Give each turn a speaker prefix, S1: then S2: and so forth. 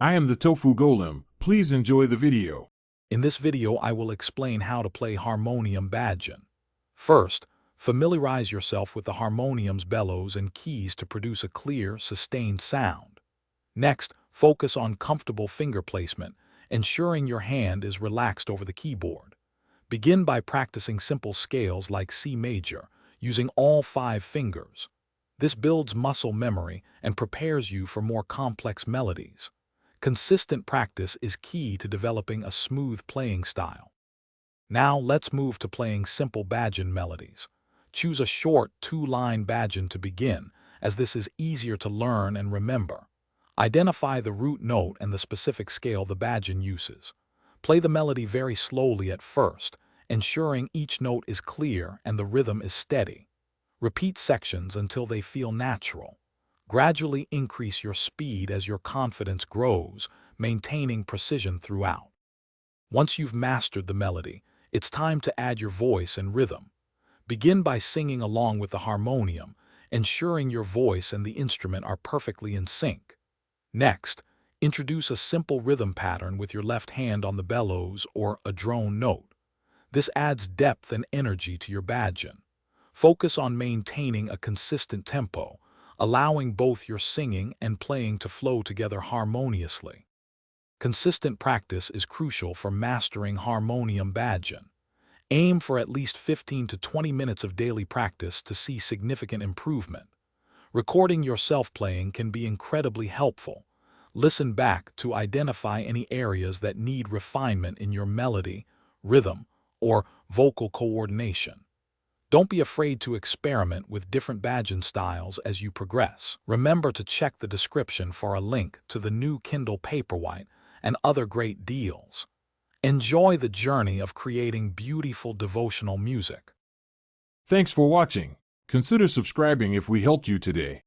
S1: I am the Tofu Golem. Please enjoy the video.
S2: In this video, I will explain how to play Harmonium Bhajan. First, familiarize yourself with the harmonium's bellows and keys to produce a clear, sustained sound. Next, focus on comfortable finger placement, ensuring your hand is relaxed over the keyboard. Begin by practicing simple scales like C major, using all 5 fingers. This builds muscle memory and prepares you for more complex melodies. Consistent practice is key to developing a smooth playing style. Now let's move to playing simple bhajan melodies. Choose a short 2-line bhajan to begin, as this is easier to learn and remember. Identify the root note and the specific scale the bhajan uses. Play the melody very slowly at first, ensuring each note is clear and the rhythm is steady. Repeat sections until they feel natural. Gradually increase your speed as your confidence grows, maintaining precision throughout. Once you've mastered the melody, it's time to add your voice and rhythm. Begin by singing along with the harmonium, ensuring your voice and the instrument are perfectly in sync. Next, introduce a simple rhythm pattern with your left hand on the bellows or a drone note. This adds depth and energy to your bhajan. Focus on maintaining a consistent tempo, allowing both your singing and playing to flow together harmoniously. Consistent practice is crucial for mastering Harmonium Bhajan. Aim for at least 15 to 20 minutes of daily practice to see significant improvement. Recording yourself playing can be incredibly helpful. Listen back to identify any areas that need refinement in your melody, rhythm, or vocal coordination. Don't be afraid to experiment with different bhajan styles as you progress. Remember to check the description for a link to the new Kindle Paperwhite and other great deals. Enjoy the journey of creating beautiful devotional music.
S1: Thanks for watching. Consider subscribing if we helped you today.